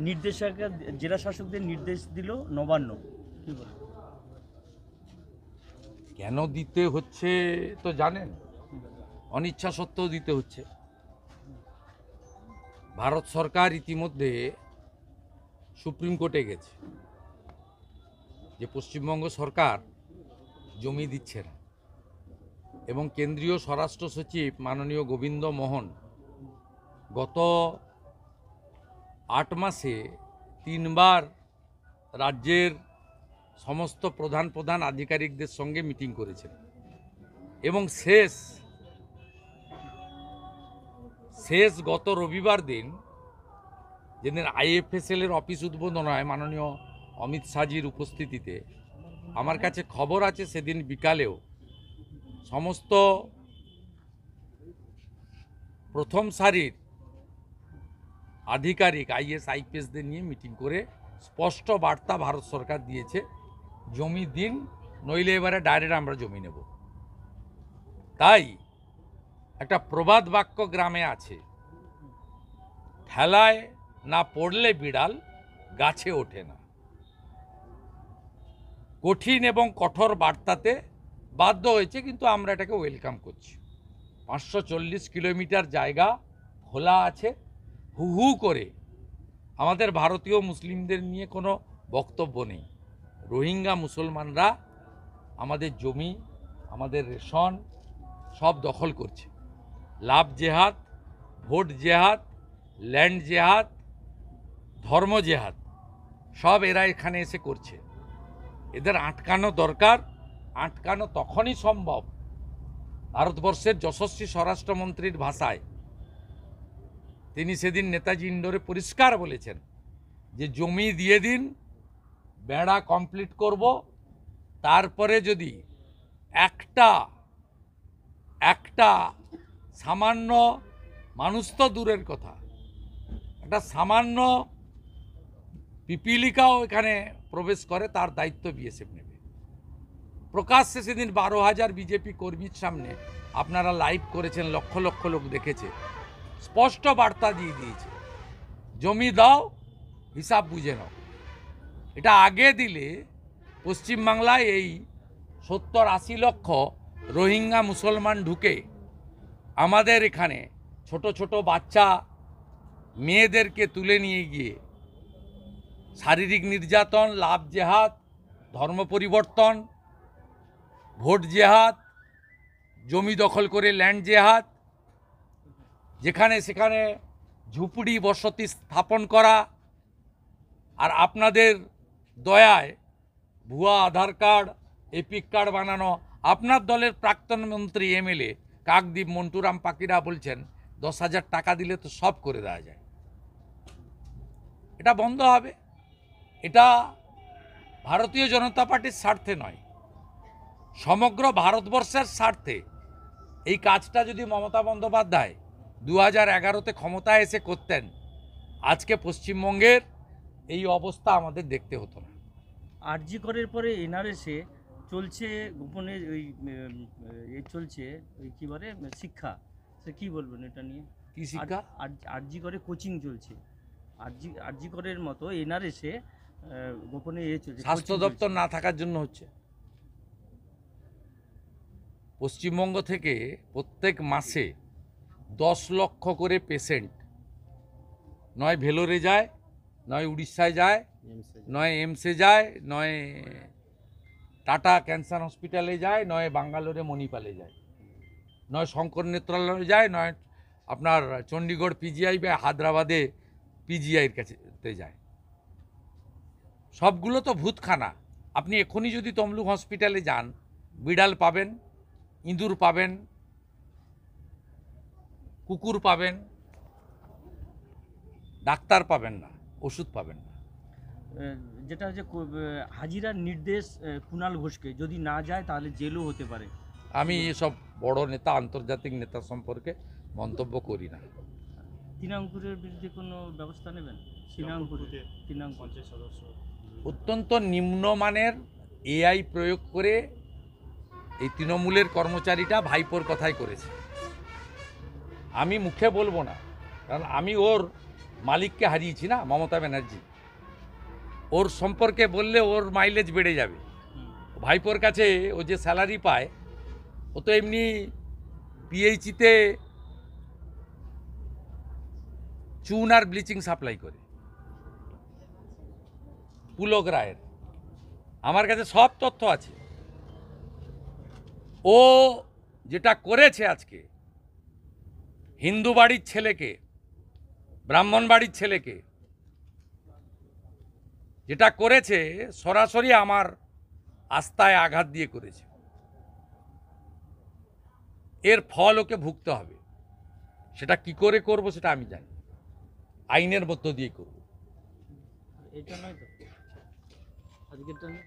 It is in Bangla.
নির্দেশক জেলা শাসকদের নির্দেশ দিল নবান্ন, কি বলে? কেন দিতে হচ্ছে তো জানেন, অনিচ্ছা সত্ত্বেও দিতে হচ্ছে। ভারত সরকার ইতিমধ্যে সুপ্রিম কোর্টে গেছে যে পশ্চিমবঙ্গ সরকার জমি দিচ্ছে না, এবং কেন্দ্রীয় স্বরাষ্ট্র সচিব মাননীয় গোবিন্দ মোহন গত 8 মাসে 3 বার রাজ্যের সমস্ত প্রধান আধিকারিকদের সঙ্গে মিটিং করেছেন, এবং শেষ গত রবিবার দিন, যেদিন IFSL এর অফিস উদ্বোধন হয় মাননীয় অমিত শাহজির উপস্থিতিতে, আমার কাছে খবর আছে সেদিন বিকালেও সমস্ত প্রথম সারির আধিকারিক IAS IPSদের নিয়ে মিটিং করে স্পষ্ট বার্তা ভারত সরকার দিয়েছে, জমি দিন, নইলে এবারে ডাইরেক্ট আমরা জমি নেব। তাই একটা প্রবাদ বাক্য গ্রামে আছে, ঠেলায় না পড়লে বিড়াল গাছে ওঠে না। কঠিন এবং কঠোর বার্তাতে বাধ্য হয়েছে, কিন্তু আমরা এটাকে ওয়েলকাম করছি। 540 কিলোমিটার জায়গা খোলা আছে, হু হু করে আমাদের ভারতীয় মুসলিমদের নিয়ে কোনো বক্তব্য নেই। রোহিঙ্গা মুসলমানরা আমাদের জমি, আমাদের রেশন সব দখল করছে। লাভ জেহাদ, ভোট জেহাদ, ল্যান্ড জেহাদ, ধর্ম জেহাদ সব এরা এখানে এসে করছে। এদের আটকানো দরকার। আটকানো তখনই সম্ভব ভারতবর্ষের যশস্বী স্বরাষ্ট্রমন্ত্রীর ভাষায়। তিনি সেদিন নেতাজি ইন্ডোরে পরিষ্কার বলেছেন যে জমি দিয়ে দিন, বেড়া কমপ্লিট করব, তারপরে যদি একটা সামান্য, মানুষ তো দূরের কথা, একটা সামান্য পিপিলিকাও এখানে প্রবেশ করে, তার দায়িত্ব BSF নেবে। প্রকাশ্যে সেদিন 12,000 বিজেপি কর্মীর সামনে আপনারা লাইভ করেছেন, লক্ষ লক্ষ লোক দেখেছে, স্পষ্ট বার্তা দিয়ে দিয়েছে, জমি দাও, হিসাব বুঝে নাও। এটা আগে দিলে পশ্চিমবাংলায় এই 70-80 লক্ষ রোহিঙ্গা মুসলমান ঢুকে আমাদের এখানে ছোট ছোট বাচ্চা মেয়েদেরকে তুলে নিয়ে গিয়ে শারীরিক নির্যাতন, লাভ জেহাদ, ধর্ম পরিবর্তন, ভোট জেহাদ, জমি দখল করে ল্যান্ড জেহাদ, যেখানে সেখানে ঝুপড়ি বসতি স্থাপন করা, আর আপনাদের দয়ায় ভুয়া আধার কার্ড, এপিক কার্ড বানানো। আপনার দলের প্রাক্তন মন্ত্রী MLA কাকদ্বীপ মন্টুরাম পাকিরা বলছেন 10,000 টাকা দিলে তো সব করে দেওয়া যায়। এটা বন্ধ হবে। এটা ভারতীয় জনতা পার্টির স্বার্থে নয়, সমগ্র ভারতবর্ষের স্বার্থে। এই কাজটা যদি মমতা বন্দ্যোপাধ্যায় 2011-তে ক্ষমতায় এসে করতেন, আজকে পশ্চিমবঙ্গের এই অবস্থা আমাদের দেখতে হতো না। আরজি করের পরে NRS-এ চলছে গোপনে ওই চলছে ওই কী বলে শিক্ষা, সে কী বলবেন এটা নিয়ে? কি শিক্ষা? আরজি করে কোচিং চলছে। আরজি করের মতো NRS-এ গোপনে চলছে। স্বাস্থ্য দপ্তর না থাকার জন্য হচ্ছে। পশ্চিমবঙ্গ থেকে প্রত্যেক মাসে 10 লক্ষ করে পেশেন্ট নয় ভেলোরে যায়, নয় উড়িষ্যায় যায়, নয় এমসে যায়, নয় টাটা ক্যান্সার হসপিটালে যায়, নয় বাঙ্গালোরে মণিপালে যায়, নয় শঙ্কর নেত্রালয়ে যায়, নয় আপনার চণ্ডীগড় PGI বা হায়দ্রাবাদে PGIয়ের কাছে যায়। সবগুলো তো ভূতখানা। আপনি এখনই যদি তমলুক হসপিটালে যান, বিড়াল পাবেন, ইঁদুর পাবেন, কুকুর পাবেন, ডাক্তার পাবেন না, ওষুধ পাবেন না। যেটা হচ্ছে হাজিরার নির্দেশ কুণাল ঘোষকে, যদি না যায় তাহলে জেলও হতে পারে। আমি এসব বড় নেতা, আন্তর্জাতিক নেতা সম্পর্কে মন্তব্য করি না। তৃণাঙ্কুরের বিরুদ্ধে কোনো ব্যবস্থা নেবেন? তৃণাঙ্কুর সদস্য অত্যন্ত নিম্নমানের AI প্রয়োগ করে এই তৃণমূলের কর্মচারীটা ভাইপোর কথাই করেছে। আমি মুখে বলবো না, কারণ আমি ওর মালিককে হারিয়েছি না, মমতা ব্যানার্জি। ওর সম্পর্কে বললে ওর মাইলেজ বেড়ে যাবে। ভাইপোর কাছে ও যে স্যালারি পায়, ও তো এমনি পিএইচিতে চুন আর ব্লিচিং সাপ্লাই করে, পুলক রায়ের। আমার কাছে সব তথ্য আছে। ও যেটা করেছে আজকে, হিন্দু বাড়ির ছেলেকে, ব্রাহ্মণ বাড়ির ছেলেকে যেটা করেছে, সরাসরি আমার আস্থায় আঘাত দিয়ে করেছে। এর ফল ওকে ভুগতে হবে। সেটা কি করে করব সেটা আমি জানি, আইনের মধ্য দিয়ে করব। এটা নয় তো আজকেরটা নয়।